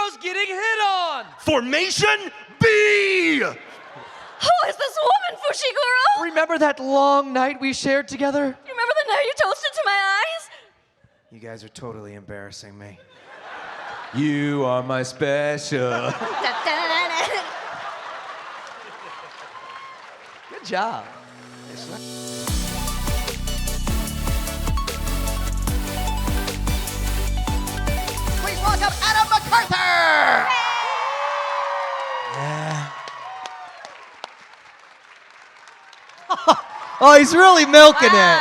Fushigoro's getting hit on! Formation B! Who is this woman, Fushigoro? Remember that long night we shared together? You remember the night you toasted to my eyes? You guys are totally embarrassing me. You are my special. Good job. Please welcome Adam McArthur! Yeah. Oh, he's really milking it.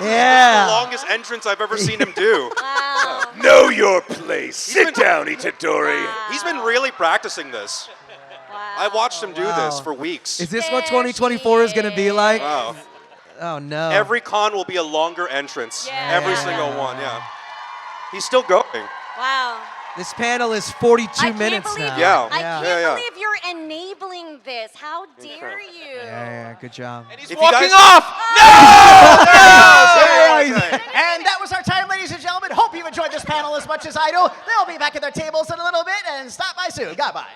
Yeah. The longest entrance I've ever seen him do. Wow. Know your place. Sit down, Itadori. He's been really practicing this. Wow. I watched him do this for weeks. Is this what 2024 is going to be like? Wow. Oh, no. Every con will be a longer entrance. Yeah. Every single one, yeah. He's still going. Wow. This panel is 42 minutes believe now. Yeah. I Yeah. can't believe you're enabling this. How dare you? Yeah, good job. He's Walking off! And that was our time, ladies and gentlemen. Hope you enjoyed this panel as much as I do. They'll be back at their tables in a little bit, and stop by soon. Goodbye.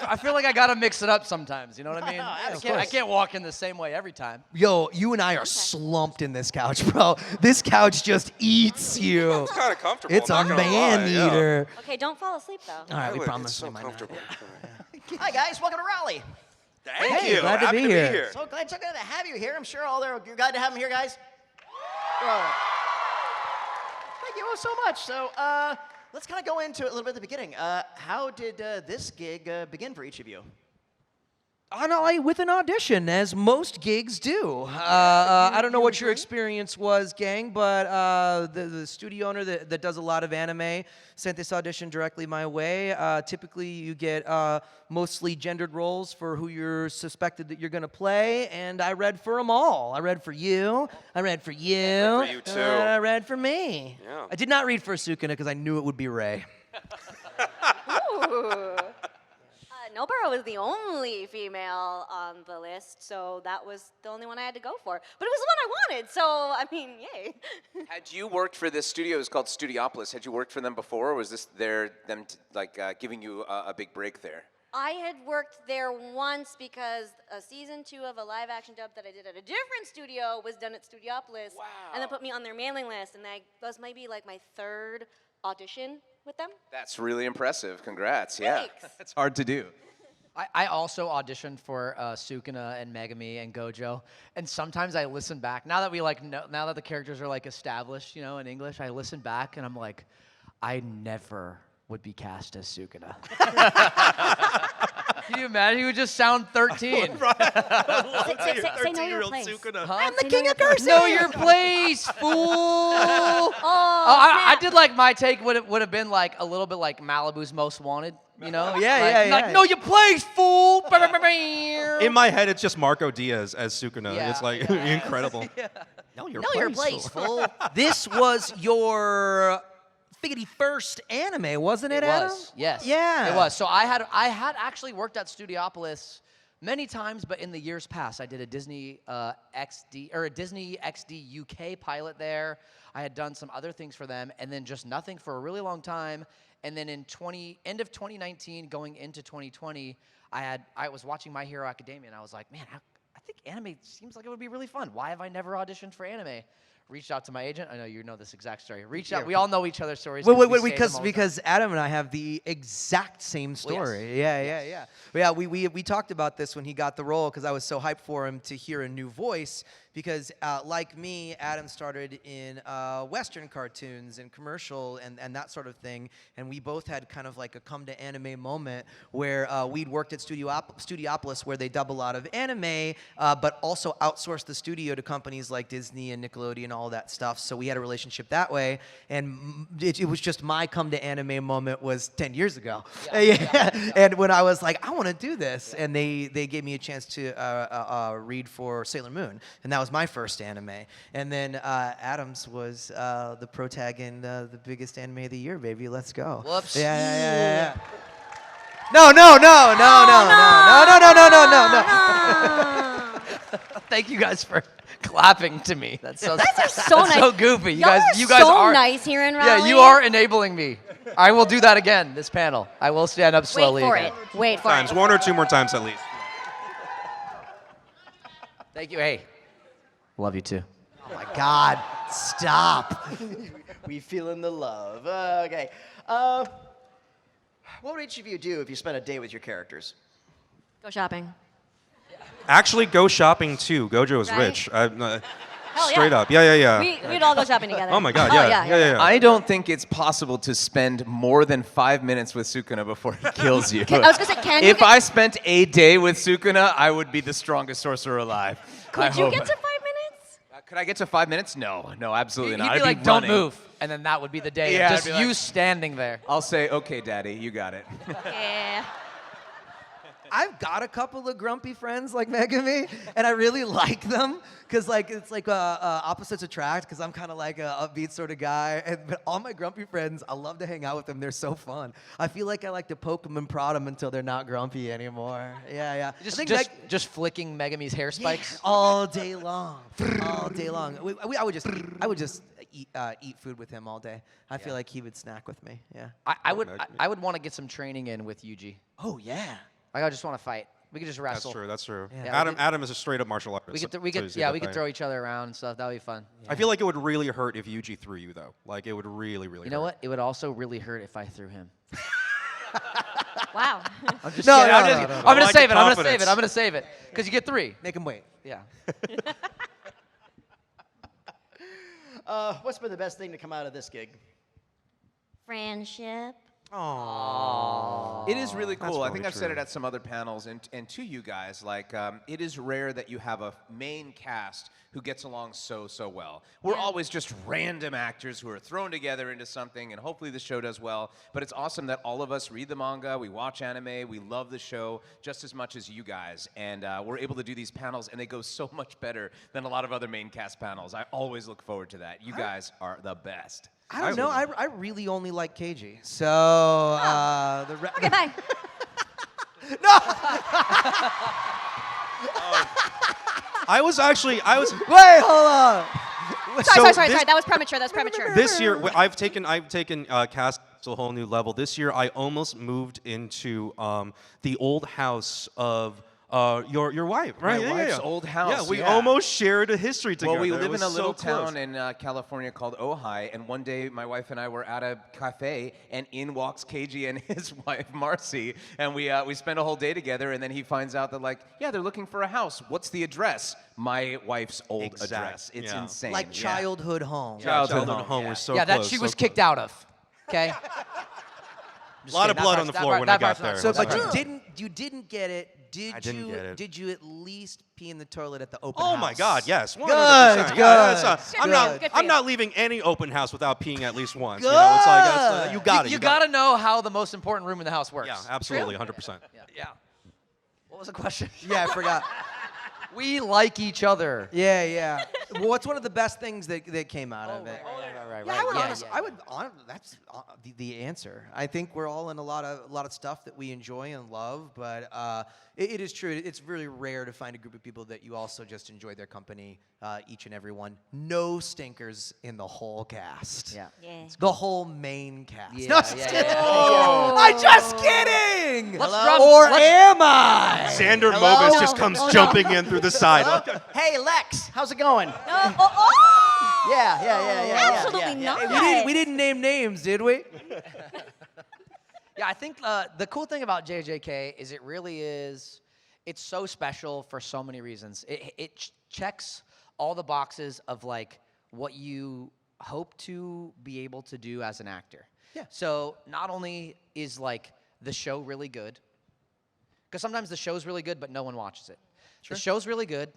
I feel like I gotta mix it up sometimes, you know what I mean? Of I can't walk in the same way every time. Yo, you and I are slumped in this couch, bro. This couch just eats you. It's kind of comfortable. It's a I'm not gonna lie, man-eater. Okay, don't fall asleep though. All right, we It's promise. so we might not. comfortable. Hi, guys. Welcome to Raleigh. Thank Hey, you. glad to Happy be here. So glad to have you here. I'm sure you're glad to have him here, guys. Well, thank you all so much. So let's kind of go into it a little bit at the beginning. How did this gig begin for each of you? With an audition, as most gigs do. I don't know what your experience was, gang, but the studio owner that does a lot of anime sent this audition directly my way. Typically, you get mostly gendered roles for who you're suspected that you're going to play, and I read for them all. I read for you. I read for you. I read for you, too. I read for me. Yeah. I did not read for Sukuna because I knew it would be Ray. Ooh. Nobara was the only female on the list, so that was the only one I had to go for. But it was the one I wanted, so I mean, yay. Had you worked for this studio? It's called Studiopolis. Had you worked for them before, or was this them giving you a big break there? I had worked there once because a season 2 of a live-action dub that I did at a different studio was done at Studiopolis, and they put me on their mailing list, and that was maybe like my 3rd audition with them. That's really impressive. Congrats. Yeah. Thanks. That's hard to do. I also auditioned for Sukuna and Megami and Gojo, and sometimes I listen back. Now that now that the characters are established, in English, I listen back and I'm like, I never would be cast as Sukuna. Can you imagine? He would just sound 13. Say know your place. I'm the king of cursing. Know your place, fool! I did my take would have been a little bit like Malibu's Most Wanted, Yeah. Know your place, fool! In my head, it's just Marco Diaz as Sukuna. Yeah. It's like incredible. Know your place, fool. This was your first anime, wasn't it, Adam? Was, yes. Yeah. It was. So I had actually worked at Studiopolis many times, but in the years past, I did a Disney Disney XD UK pilot there. I had done some other things for them, and then just nothing for a really long time. And then in end of 2019, going into 2020, I was watching My Hero Academia, and I was like, man, I think anime seems like it would be really fun. Why have I never auditioned for anime? Reached out to my agent. I know you know this exact story. Reached out. We all know each other's stories. Wait, because Adam and I have the exact same story. Yes. Yeah. We talked about this when he got the role because I was so hyped for him to hear a new voice. Because like me, Adam started in Western cartoons and commercial and that sort of thing. And we both had kind of like a come to anime moment where we'd worked at Studiopolis where they dub a lot of anime, but also outsourced the studio to companies like Disney and Nickelodeon and all that stuff. So we had a relationship that way. And it was just my come to anime moment was 10 years ago. Yeah. And when I was like, I want to do this. And they gave me a chance to read for Sailor Moon. And that was my first anime. And then Adam's was the protag in the biggest anime of the year, baby. Let's go. Whoops. Yeah. No. Thank you guys for clapping to me. That's so That's so nice. so goofy. You Y'all guys so are nice here in Yeah, Raleigh. you are enabling me. I will do that again. This panel. I will stand up slowly Wait for again. it. Wait for Times it. 1 or 2 more times at least. Thank you. Hey, love you too. Oh my God! Stop. We feeling the love. Okay. What would each of you do if you spent a day with your characters? Go shopping. Actually, go shopping too. Gojo is Right? rich. Hell Straight yeah. up. Yeah. We'd all go shopping together. Oh my God. Oh, Yeah. I don't think it's possible to spend more than 5 minutes with Sukuna before he kills you. I was gonna say, can you If get- I spent a day with Sukuna, I would be the strongest sorcerer alive. Could you get to 5 minutes? Could I get to 5 minutes? No, absolutely You'd not. be I'd like, don't running. move, and then that would be the day. Yeah, of I'd just be you like- standing there. I'll say, okay, Daddy, you got it. Yeah. I've got a couple of grumpy friends like Megami, and I really like them because it's like opposites attract. Because I'm kind of like a upbeat sort of guy, but all my grumpy friends, I love to hang out with them. They're so fun. I feel like I like to poke them and prod them until they're not grumpy anymore. Yeah. I think Just flicking Megami's hair spikes. all day long, all day long. I would just eat food with him all day. I feel like he would snack with me. Yeah. I would want to get some training in with Yuji. Oh yeah. Like, I just want to fight. We could just wrestle. That's true. Yeah, Adam is a straight up martial artist. We so could he's a good fighter. throw each other around and stuff. That would be fun. I feel like it would really hurt if Yuji threw you though. Like it would really You hurt. know what? It would also really hurt if I threw him. Wow. I'm just No, kidding. no, I'm no, just- no, no. I'm I gonna like save the it. I'm gonna confidence. save it. I'm gonna save it. Because you get 3. Make him wait. Yeah. What's been the best thing to come out of this gig? Friendship. It is really cool. I really think I've said true. it at some other panels, and to you guys, like, it is rare that you have a main cast who gets along so well. We're always just random actors who are thrown together into something, and hopefully the show does well. But it's awesome that all of us read the manga, we watch anime, we love the show just as much as you guys, and we're able to do these panels, and they go so much better than a lot of other main cast panels. I always look forward to that. You guys are the best. I don't know. I really only like Kaiji. So Okay, bye. I was wait, hold on. Sorry. That was premature. This year, I've taken cast to a whole new level. This year, I almost moved into the old house of your wife, right? My wife's old house, Yeah, we yeah. almost shared a history together. Well, we It live was in a so little close. town in California called Ojai, and one day my wife and I were at a cafe, and in walks Keiji and his wife Marcy, and we spent a whole day together, and then he finds out that, like, yeah, they're looking for a house. What's the address? My wife's old Exact, address. It's yeah. insane. Like yeah. childhood home. Childhood Childhood home yeah. was so Yeah, close. that she so was close. kicked out of. Okay. A lot of blood on the floor when I got there. So, That's but right. you didn't get it. I didn't get it. Did you at least pee in the toilet at the open Oh house? my God, yes. 100%. Good, Yeah, that's, good. I'm Good not. for I'm you. not leaving any open house without peeing at least once. You know, it's like that's, you got it. You got gotta it. know how the most important room in the house works. Yeah, absolutely, 100%. Yeah. What was the question? Yeah, I forgot. We like each other. Yeah. Well, what's one of the best things that came out of it? Right. Yeah, I would honestly, that's the answer. I think we're all in a lot of stuff that we enjoy and love, but it is true. It's really rare to find a group of people that you also just enjoy their company, each and every one. No stinkers in the whole cast. Yeah. Yeah. The whole main cast. Yeah, No, yeah, just yeah, kidding. Oh. I'm just kidding. Let's drop- Or let's- am I? Xander Hello? Mobus No. just comes Oh, no. jumping in through the side. Hey Lex, how's it going? Oh! Yeah. Absolutely not. We didn't name names, did we? Yeah, I think the cool thing about JJK is it really is, it's so special for so many reasons. It checks all the boxes of like what you hope to be able to do as an actor. Yeah. So not only is like the show really good, because sometimes the show's really good, but no one watches it. Sure. The show's really good.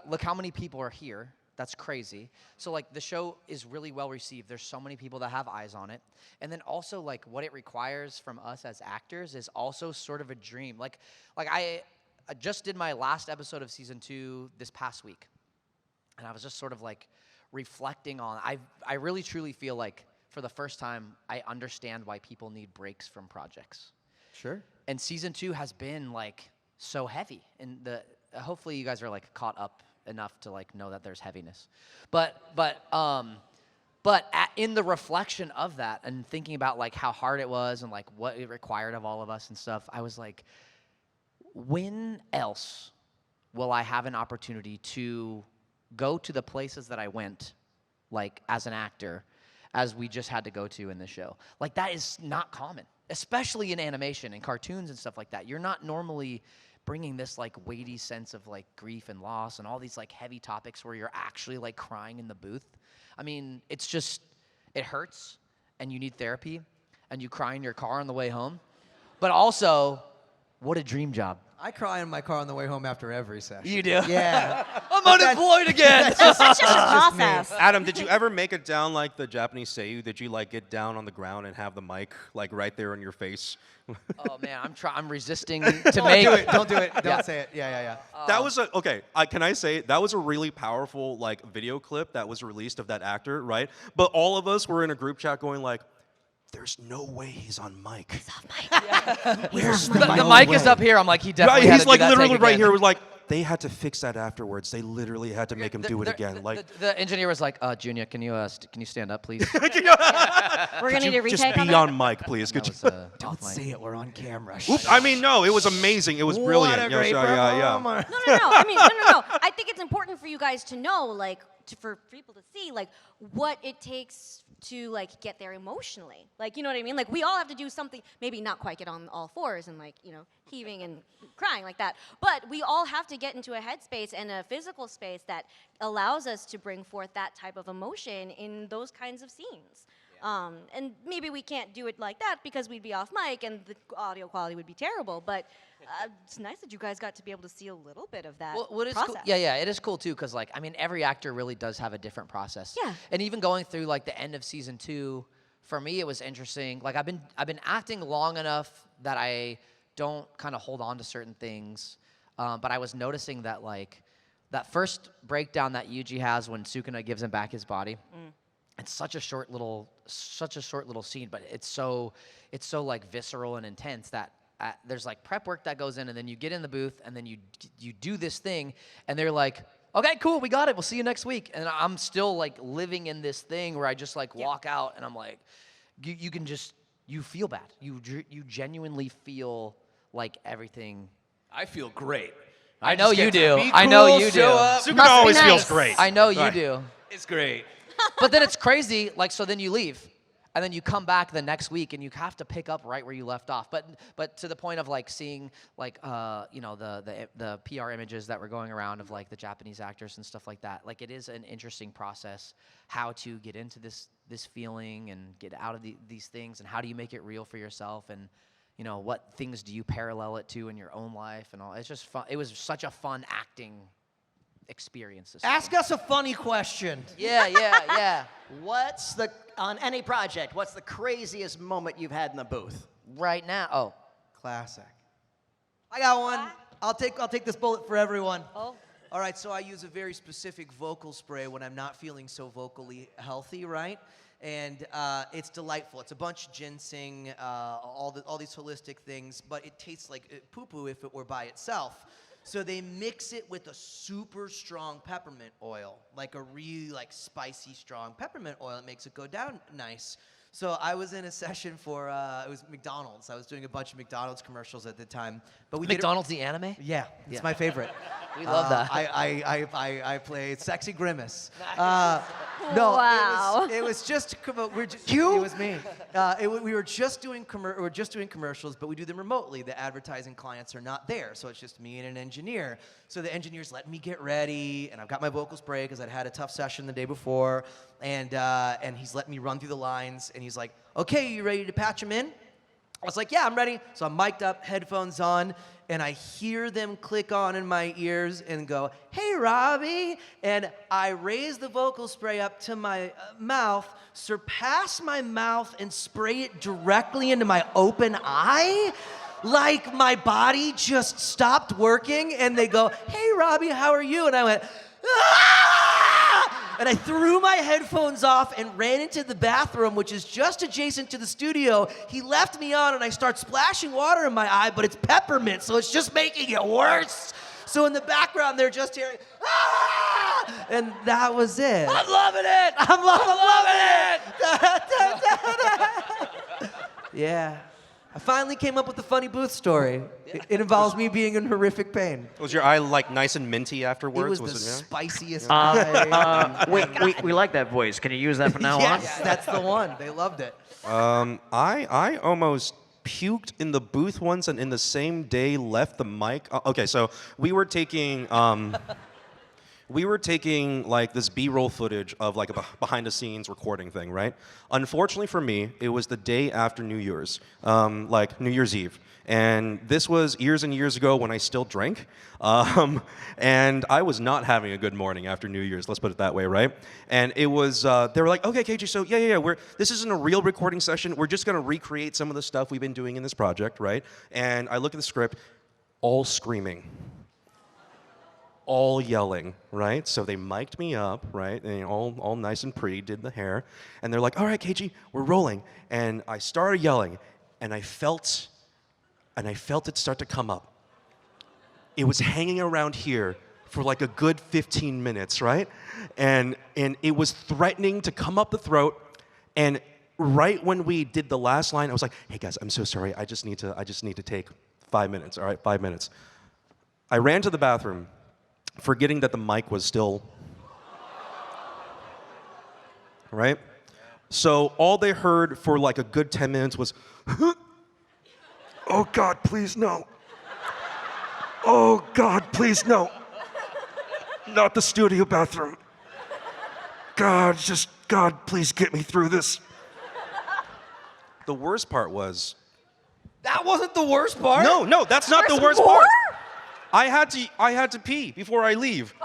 Look how many people are here. That's crazy. So like the show is really well received. There's so many people that have eyes on it. And then also like what it requires from us as actors is also sort of a dream. Like I just did my last episode of season 2 this past week. And I was just sort of like reflecting on, I really truly feel like for the first time, I understand why people need breaks from projects. Sure. And season 2 has been like so heavy, and hopefully you guys are like caught up enough to like know that there's heaviness. But in the reflection of that and thinking about like how hard it was and like what it required of all of us and stuff, I was like, when else will I have an opportunity to go to the places that I went, like as an actor, as we just had to go to in this show? Like that is not common, especially in animation and cartoons and stuff like that. You're not normally bringing this like weighty sense of like grief and loss and all these like heavy topics where you're actually like crying in the booth. I mean, it's just, it hurts and you need therapy and you cry in your car on the way home. But also, what a dream job. I cry in my car on the way home after every session. You do? Yeah. I'm unemployed again. It's just a process. Adam, did you ever make it down like the Japanese Seiyu? Did you like get down on the ground and have the mic like right there in your face? Oh man, I'm resisting to make. Don't do it. Don't say it. Yeah. That was can I say that was a really powerful like video clip that was released of that actor, right? But all of us were in a group chat going like, there's no way he's on mic. He's off mic. Where's The mic is up here. I'm like, he definitely. Right, he's had to like do that literally take right again. here. Was like they had to fix that afterwards. They literally had to make him do it again. Like the engineer was like, Junior, can you stand up, please? We're gonna need a just retake on be that. on mic, please. Could you? Don't say it. We're on camera. Oops, I mean, no, it was amazing. It was brilliant. What a great performer. No. I mean, no. I think it's important for you guys to know, like, for people to see, like, what it takes to like get there emotionally. Like, you know what I mean? Like, we all have to do something, maybe not quite get on all fours and like, you know, heaving and crying like that, but we all have to get into a headspace and a physical space that allows us to bring forth that type of emotion in those kinds of scenes. And maybe we can't do it like that because we'd be off mic and the audio quality would be terrible, but it's nice that you guys got to be able to see a little bit of that What is process. cool, yeah, it is cool too, because like, I mean, every actor really does have a different process. Yeah. And even going through like the end of season 2, for me it was interesting. Like I've been acting long enough that I don't kind of hold on to certain things, but I was noticing that like that first breakdown that Yuji has when Sukuna gives him back his body. It's such a short little scene, but it's so like visceral and intense that there's like prep work that goes in, and then you get in the booth, and then you do this thing, and they're like, okay, cool, we got it, we'll see you next week, and I'm still like living in this thing where I just like walk out, and I'm like, you feel bad, you genuinely feel like everything. I feel great. I know you do. Be I know cool, you do. show up. Sukuna always nice. feels great. I know you Right. do. It's great. But then it's crazy, like, so then you leave, and then you come back the next week, and you have to pick up right where you left off. But to the point of, like, seeing, like, you know, the PR images that were going around of, like, the Japanese actors and stuff like that, like, it is an interesting process how to get into this feeling and get out of these things, and how do you make it real for yourself, and, you know, what things do you parallel it to in your own life, and all. It's just fun. It was such a fun acting experience. Ask us a funny question. Yeah. On any project, what's the craziest moment you've had in the booth? Right now, oh. Classic. I got one. I'll take this bullet for everyone. Oh. All right, so I use a very specific vocal spray when I'm not feeling so vocally healthy, right? And it's delightful. It's a bunch of ginseng, all these holistic things, but it tastes like poo-poo if it were by itself. So they mix it with a super strong peppermint oil, like a really like spicy, strong peppermint oil. It makes it go down nice. So I was in a session for it was McDonald's. I was doing a bunch of McDonald's commercials at the time. But we McDonald's the anime? Yeah, it's my favorite. We love that. I played Sexy Grimace. Wow. It was just it was me. We were just doing commercials, but we do them remotely. The advertising clients are not there, so it's just me and an engineer. So the engineer's letting me get ready, and I've got my vocal spray because I'd had a tough session the day before, and he's letting me run through the lines, and he's like, "Okay, you ready to patch him in?" I was like, "Yeah, I'm ready." So I'm mic'd up, headphones on, and I hear them click on in my ears and go, "Hey, Robbie." And I raise the vocal spray up to my mouth, surpass my mouth, and spray it directly into my open eye. Like my body just stopped working, and they go, "Hey, Robbie, how are you?" And I went, "Ah!" And I threw my headphones off and ran into the bathroom, which is just adjacent to the studio. He left me on, and I start splashing water in my eye, but it's peppermint, so it's just making it worse. So in the background, they're just hearing, ah! And that was it. I'm loving it. I'm loving it. Yeah. I finally came up with a funny booth story. It involves me being in horrific pain. Was your eye like nice and minty afterwards? It was the yeah? spiciest eye. We like that voice. Can you use that from now Yes, that's the one. They loved it. I almost puked in the booth once and in the same day left the mic. Okay, so we were taking like this B-roll footage of like a behind-the-scenes recording thing, right? Unfortunately for me, it was the day after New Year's, like New Year's Eve. And this was years and years ago when I still drank. And I was not having a good morning after New Year's, let's put it that way, right? And it was, they were like, okay, KG, so yeah, this isn't a real recording session. We're just gonna recreate some of the stuff we've been doing in this project, right? And I look at the script, all screaming. All yelling, right? So they mic'd me up, right? And all nice and pretty, did the hair. And they're like, all right, KG, we're rolling. And I started yelling, and I felt it start to come up. It was hanging around here for like a good 15 minutes, right? And it was threatening to come up the throat. And right when we did the last line, I was like, hey guys, I'm so sorry. I just need to take 5 minutes, all right? 5 minutes. I ran to the bathroom, forgetting that the mic was still, right? So all they heard for like a good 10 minutes was, oh God, please no. Oh God, please no. Not the studio bathroom. God, please get me through this. The worst part was, That wasn't the worst part? no, that's not the worst part. I had to pee before I leave.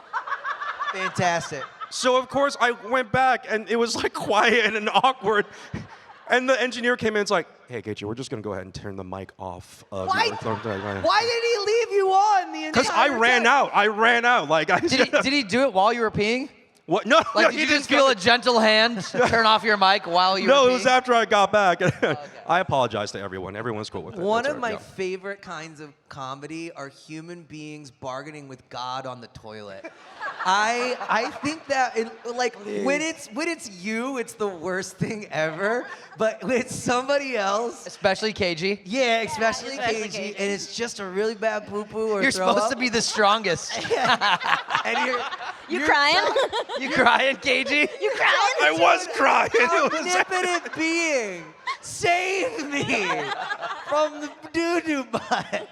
Fantastic. So of course I went back and it was like quiet and awkward. And the engineer came in and was like, hey KG, we're just gonna go ahead and turn the mic off. Why did he leave you on the entire Because I ran out. Like Did he do it while you were peeing? What? No, Like, no, did he you didn't just feel a gentle hand turn off your mic while you were peeing? No, it was after I got back. I apologize to everyone. Everyone's cool with it. One That's of all my right, favorite kinds of comedy are human beings bargaining with God on the toilet. I think that when it's you, it's the worst thing ever. But when it's somebody else, Especially KG. yeah, especially especially KG, KG. and it's just a really bad poo-poo or You're throw supposed up, to be the strongest. and You crying? You crying, KG? You crying? I was crying. omnipotent being, save me from the doo-doo butt.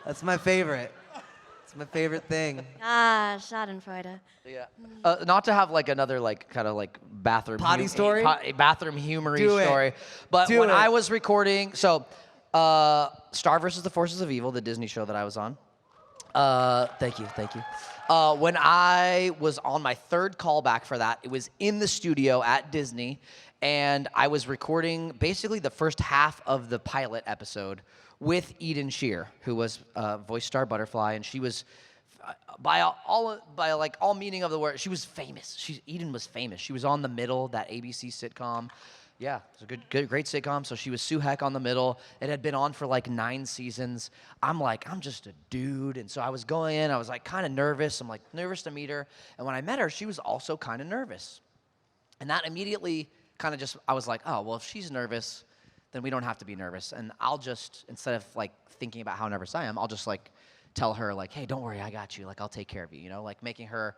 That's my favorite. It's my favorite thing. Ah, Schadenfreude. Yeah. Not to have like another like kind of like bathroom Potty story? bathroom humory Do it. story. But Do when it. I was recording, so Star versus the Forces of Evil, the Disney show that I was on. Thank you. When I was on my third callback for that, it was in the studio at Disney, and I was recording basically the first half of the pilot episode with Eden Shear, who was voice star Butterfly, and she was by all meaning of the word, she was famous. Eden was famous. She was on The Middle, that ABC sitcom. Yeah, it's a great sitcom. So she was Sue Heck on The Middle. It had been on for like 9 seasons. I'm just a dude. And so I was going in, I was like kind of nervous. I'm like nervous to meet her. And when I met her, she was also kind of nervous. And that immediately kind of just, I was like, oh, well, if she's nervous, then we don't have to be nervous. And I'll just, instead of like thinking about how nervous I am, I'll just like tell her like, hey, don't worry, I got you. Like, I'll take care of you, you know, like making her,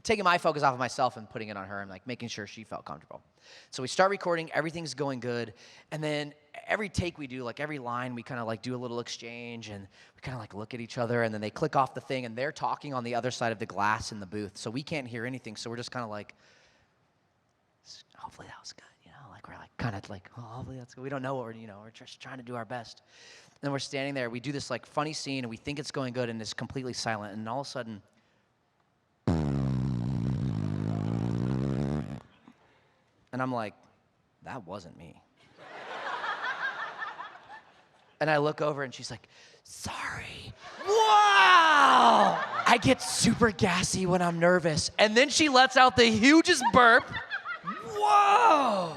taking my focus off of myself and putting it on her and like making sure she felt comfortable. So we start recording, everything's going good. And then every take we do, like every line, we kind of like do a little exchange and we kind of like look at each other and then they click off the thing and they're talking on the other side of the glass in the booth. So we can't hear anything. So we're just kind of like, hopefully that was good. We're like kind of like, oh, hopefully that's good. We don't know what we're just trying to do our best. And then we're standing there. We do this like funny scene, and we think it's going good, and it's completely silent. And all of a sudden, and I'm like, that wasn't me. And I look over, and she's like, sorry. Wow! I get super gassy when I'm nervous. And then she lets out the hugest burp. Whoa!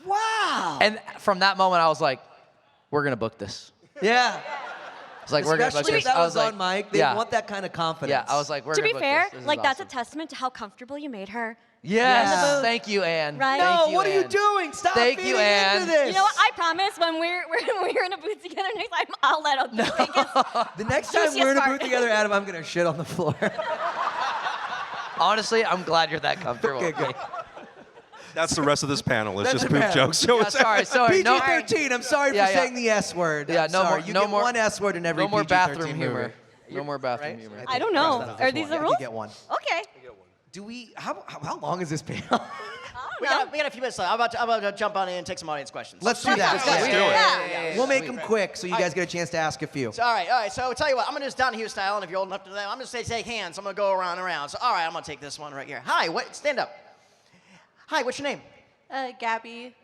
Wow. And from that moment, I was like, we're going to book this. Yeah. It's like we're gonna. Especially if that was on mic, they yeah. want that kind of confidence. Yeah, I was like, we're To gonna be book fair, this. This is like that's a awesome. testament to how comfortable you made her. Yes, thank you, Anne. Right? No, Thank you, what are you Anne. doing? Stop Thank feeding you, Anne. into this. You know what? I promise when we're in a booth together next time, I'll let out the biggest. The next time Juiciest we're in a part. booth together, Adam, I'm gonna shit on the floor. Honestly, I'm glad you're that comfortable. Okay, good. That's the rest of this panel. It's That's just the poop panel. jokes. So Yeah, it's- sorry. No, PG-13. I'm sorry Yeah, for yeah. saying the S word. Yeah, I'm no sorry. more. You no get more. one S word in every No more PG-13 bathroom movie. humor. No more bathroom Right? humor. I don't know. Are these the Yeah, rules? You get one. Okay. Do we? How long is this panel? We got a few minutes left. I'm about to jump on in and take some audience questions. Let's do that. Let's do it. Yeah. We'll make them quick so you guys get a chance to ask a few. So, all right. So I'll tell you what. I'm gonna just Donahue style, and if you're old enough to do that, I'm gonna say take hands. I'm gonna go around and around. So all right, I'm gonna take this one right here. Hi. What? Stand up. Hi. What's your name? Gabby.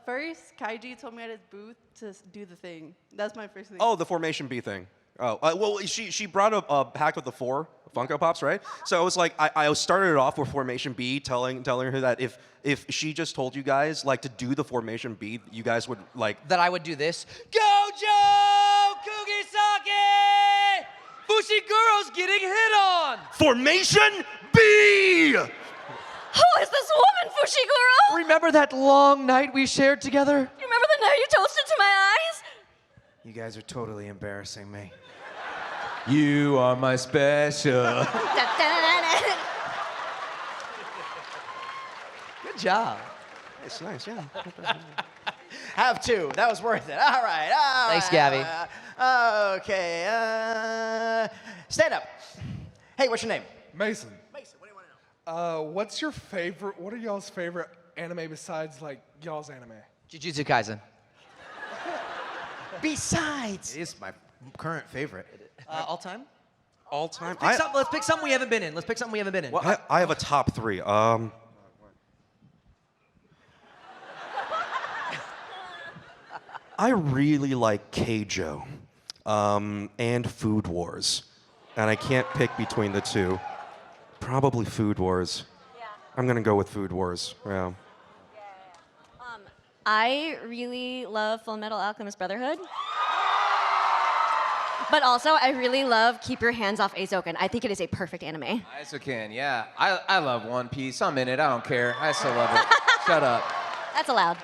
First, Kaiji told me at his booth to do the thing. That's my first thing. Oh, the Formation B thing. Oh, well, she brought up Hacked with the 4 Funko Pops, right? So I was like, I started it off with Formation B, telling her that if she just told you guys like to do the Formation B, you guys would like. That I would do this. Gojo! Kugisaki! Fushigoro's getting hit on! Formation B! Who is this woman, Fushigoro? Remember that long night we shared together? You remember the night you toasted to my eyes? You guys are totally embarrassing me. You are my special. Da-da-da-da. Good job. It's nice, yeah. Have two. That was worth it. All right. All Thanks, right, Gabby. Okay. Stand up. Hey, what's your name? Mason, Mason. What do you want to know? what's your favorite? What are y'all's favorite anime besides like y'all's anime? Jujutsu Kaisen. Besides. It is my current favorite. All time? All time. Let's pick something we haven't been in. Let's pick something we haven't been in. Well, I have a top 3. I really like Gojo and Food Wars, and I can't pick between the two. Probably Food Wars. Yeah. I'm gonna go with Food Wars. Yeah. I really love Full Metal Alchemist Brotherhood. But also, I really love Keep Your Hands Off Eizouken. I think it is a perfect anime. Aizuken, yeah. I love One Piece. I'm in it. I don't care. I still love it. Shut up. That's allowed.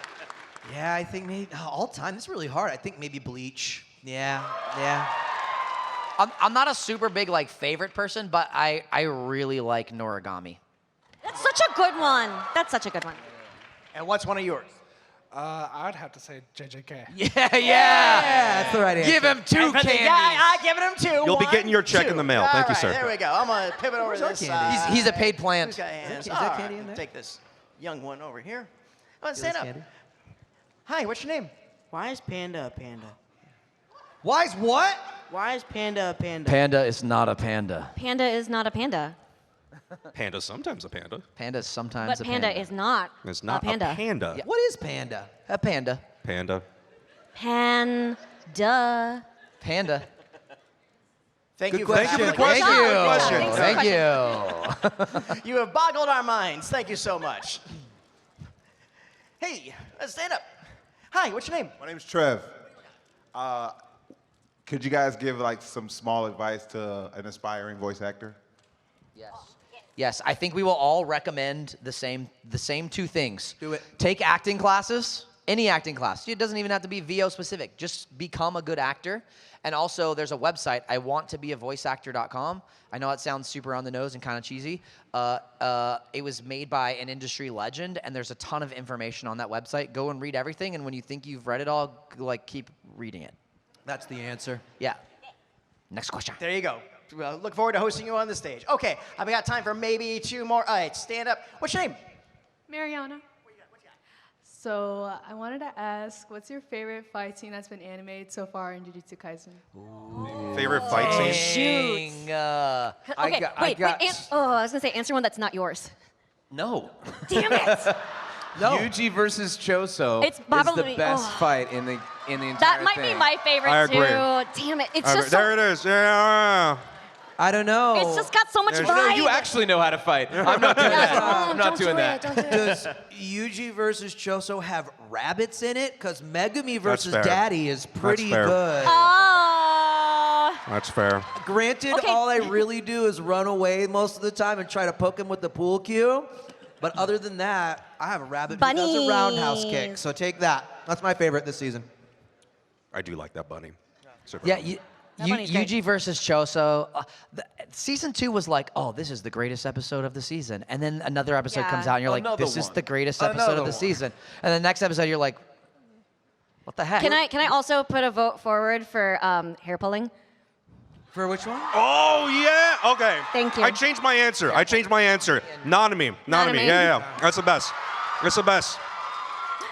Yeah, I think maybe all time. This is really hard. I think maybe Bleach. Yeah. I'm not a super big like favorite person, but I really like Noragami. That's such a good one. That's such a good one. And what's one of yours? I'd have to say JJK. Yeah. That's the right answer. Give him 2 And for the candies. guy, I give it him 2. You'll be getting your check 1, in the mail. 2. Thank you, All sir. right, there we go. I'm going to pivot over to our this candy? side. He's a paid Who's plant. got hands? Is that All candy right, in there? take this young one over here. Come on, stand this up. candy? Hi, what's your name? Why is Panda a panda? Why is what? Why is Panda a panda? Panda is not a panda. Panda is not a panda. Panda's sometimes a panda. Panda is sometimes But a panda panda. is not It's not a panda. a panda. What is panda? A panda. Panda. Panda. Panda. Thank you question. for Thank that. you Thank you. Good Thank you. You have boggled our minds. Thank you so much. Hey, stand up. Hi, what's your name? My name's Trev. Could you guys give like some small advice to an aspiring voice actor? Yes, I think we will all recommend the same 2 things. Do it. Take acting classes, any acting class. It doesn't even have to be VO specific. Just become a good actor. And also, there's a website, iwanttobeavoiceactor.com. I know it sounds super on the nose and kind of cheesy. It was made by an industry legend, and there's a ton of information on that website. Go and read everything, and when you think you've read it all, like keep reading it. That's the answer. Yeah. Next question. There you go. Well, look forward to hosting you on the stage. Okay, I've got time for maybe 2 more. All right, stand up. What's your name? Mariana. So I wanted to ask, what's your favorite fight scene that's been animated so far in Jujutsu Kaisen? Favorite fight scene? Shoot. Okay, wait. I was gonna say answer one that's not yours. No. Damn it! Yuji versus Choso It's is probably- the best oh. fight in the entire That might thing. be my favorite I agree. too. Damn it! It's just There so, it is. Yeah. I don't know. it's just got so much There's- vibe. You actually know how to fight. I'm not doing that. I'm not doing that. Does Yuji versus Choso have rabbits in it? Because Megumi versus fair. Daddy is pretty fair. good. Oh. That's fair. Granted, Okay. all I really do is run away most of the time and try to poke him with the pool cue. But other than that, I have a rabbit who does a roundhouse kick. Bunnies. So take that. That's my favorite this season. I do like that bunny. Super Yeah, bunny. bunny's great. Yuji versus Choso. Season 2 was like, oh, this is the greatest episode of the season. And then another episode Yeah. comes out, and you're like, Another this is one. the greatest episode Another of the one. season. And the next episode, you're like, what the heck? Can I also put a vote forward for hair pulling? For which one? Oh, yeah. Okay. Thank you. I changed my answer. Nanami. Nanami. Yeah. That's the best. That's the best.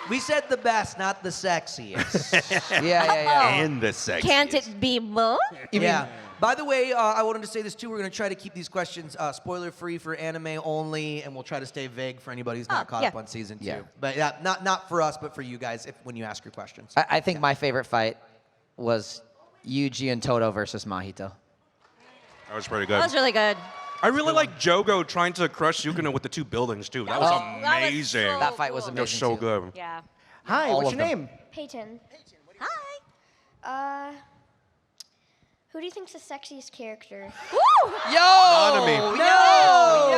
We said the best, not the sexiest. Yeah. And the sex. Can't it be both? Yeah. By the way, I wanted to say this too. We're going to try to keep these questions spoiler-free for anime only, and we'll try to stay vague for anybody who's not caught up on season 2. Yeah. But yeah, not for us, but for you guys when you ask your questions. I think my favorite fight was Yuji and Toto versus Mahito. That was pretty good. That was really good. I really like Jogo trying to crush Sukuna with the 2 buildings, too. That was that was amazing. so That fight was cool. That was amazing, so too. good. Yeah. Hi, All what's of your them. name? Peyton. Hi. Who do you think's the sexiest character? Yo! Nanami.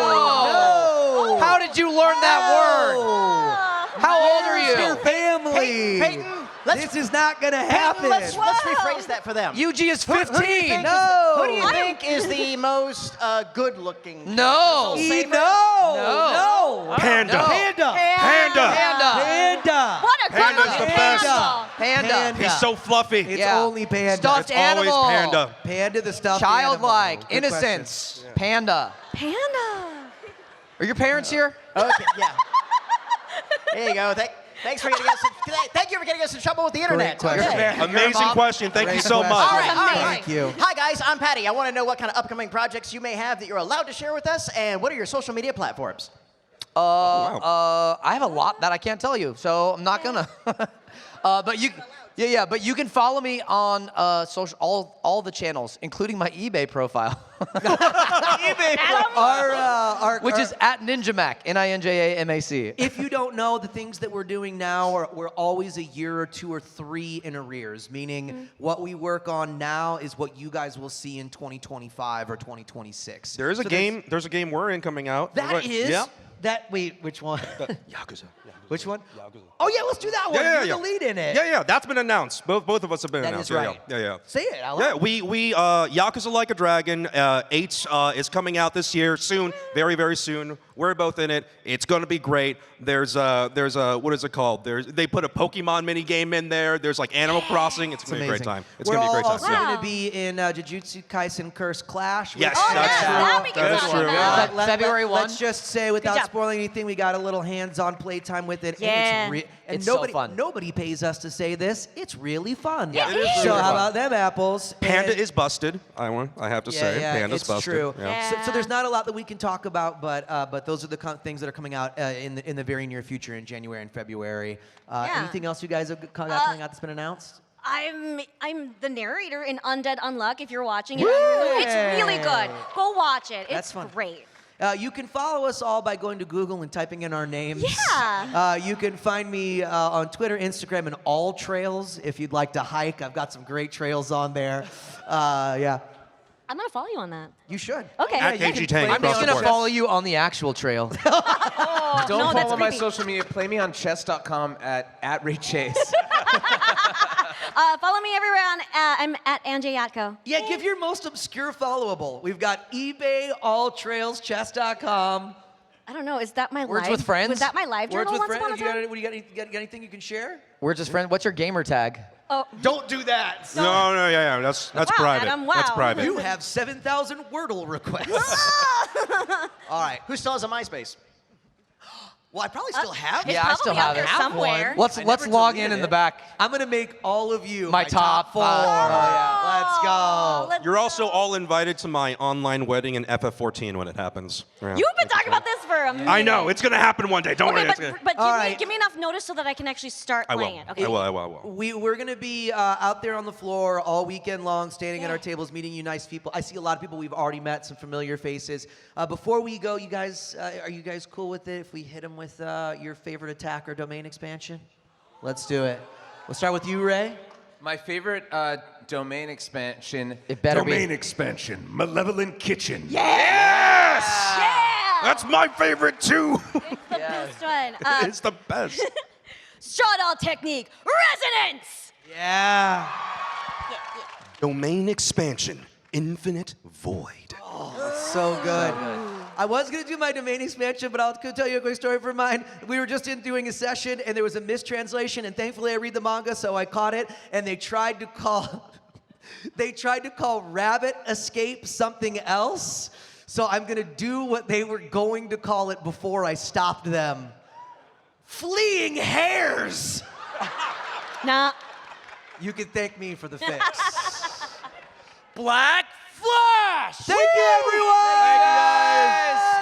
No! How did you learn that word? How old are Your you? family. Peyton, let's, This is not going to Peyton, happen. let's rephrase that for them. Yuji is Who do you 15. think No. Who do you think is the most good-looking? No. No. Panda. No. Panda. Panda. Panda. What a good Panda's looking the best. animal. Panda. He's so fluffy. It's Yeah. only Panda. Stuffed It's always animal. Panda. Panda the stuffed Childlike. animal. Good Innocence. Panda. Panda. Are your parents here? Okay, yeah. There you go. Thanks for getting us. Thank you for getting us in trouble with the internet. Great question. Okay. Amazing question. Thank you Great so question. much. All right, all right. Thank you. Hi, guys. I'm Patty. I want to know what kind of upcoming projects you may have that you're allowed to share with us, and what are your social media platforms? I have a lot that I can't tell you, so I'm not gonna. But you can follow me on social all the channels, including my eBay profile, which is at NinjaMac, NinjaMac. If you don't know, the things that we're doing now we're always a year or 2 or 3 in arrears, meaning what we work on now is what you guys will see in 2025 or 2026. There's a game we're in coming out. That is? Yeah. Wait, which one? Yakuza. Which one? Oh, yeah, let's do that one. Yeah, You're the lead in it. Yeah. That's been announced. Both of us have been That announced. is right. Yeah. Say it out Yeah, loud. we Yakuza Like a Dragon 8 is coming out this year soon, very very soon. We're both in it. It's gonna be great. There's a what is it called? They put a Pokemon mini game in there. There's like Animal Crossing. It's gonna be a great time. It's We're gonna be a great also time. going to be in Jujutsu Kaisen Curse Clash. Yes, Oh, that's yeah, true. that'd be good That is fun. true. Yeah. Yeah. February 1? Let's just say, without job. spoiling anything, we got a little hands-on playtime with it. Yeah. And It's so fun. Nobody pays us to say this. It's really fun. Yeah, it is So really how fun. about them apples? Panda And- is busted. I have to say, Panda's it's busted. true. Yeah. So there's not a lot that we can talk about, but those are the things that are coming out in the very near future in January and February. Yeah. Anything else you guys have got coming out that's been announced? I'm the narrator in Undead Unluck. If you're watching it, it's really good. Go watch it. That's It's fun. great. You can follow us all by going to Google and typing in our names. Yeah. You can find me on Twitter, Instagram, and all trails. If you'd like to hike, I've got some great trails on there. Yeah, I'm gonna follow you on that. you should. Okay. At Kaiji Tang I'm across just the gonna board. follow you on the actual trail. Oh, Don't no, that's follow my creepy. social media. Play me on chess.com at RayChase. Follow me everywhere on. I'm at Angie Yatco. Yeah, give your most obscure followable. We've got eBay, alltrailschess.com. I don't know. Is that my Words live? with Friends? Was that my live Words journal with once upon a friends. time? What do you got anything you can share? We're just friends. What's your gamer tag? Oh, Don't do that. No, yeah. That's Wow, private. Adam, That's wow. private. You have 7,000 Wordle requests. All right. Who still has a MySpace? Well, I probably still have it's Yeah, I still probably out have there it. somewhere. Let's I never log deleted in the it. back. I'm gonna make all of you My top 4. five. Let's go. Let's You're also go. all invited to my online wedding in FF14 when it happens. Yeah. You've been talking about this for a minute. I know. It's going to happen one day. Don't Okay, worry. It's gonna- but All give, right. give me enough notice so that I can actually start I will. playing it. Okay. I will. We're gonna be out there on the floor all weekend long, standing at our tables, meeting you nice people. I see a lot of people we've already met, some familiar faces. Before we go, you guys, are you guys cool with it if we hit them with your favorite attack or domain expansion? Let's do it. We'll start with you, Ray. My favorite domain expansion. It better domain be. expansion. Malevolent Kitchen. Yeah! That's my favorite too. It's the best one. It's the best. Straw doll technique. Resonance! Yeah. Domain expansion, infinite void. So good. I was gonna do my domain expansion, but I'll tell you a quick story for mine. We were just doing a session, and there was a mistranslation, and thankfully I read the manga, so I caught it. And they tried to call, Rabbit Escape something else. So I'm gonna do what they were going to call it before I stopped them. Fleeing hares. Nah. You can thank me for the fix. Black Flash! Thank you, everyone. Thank you, guys.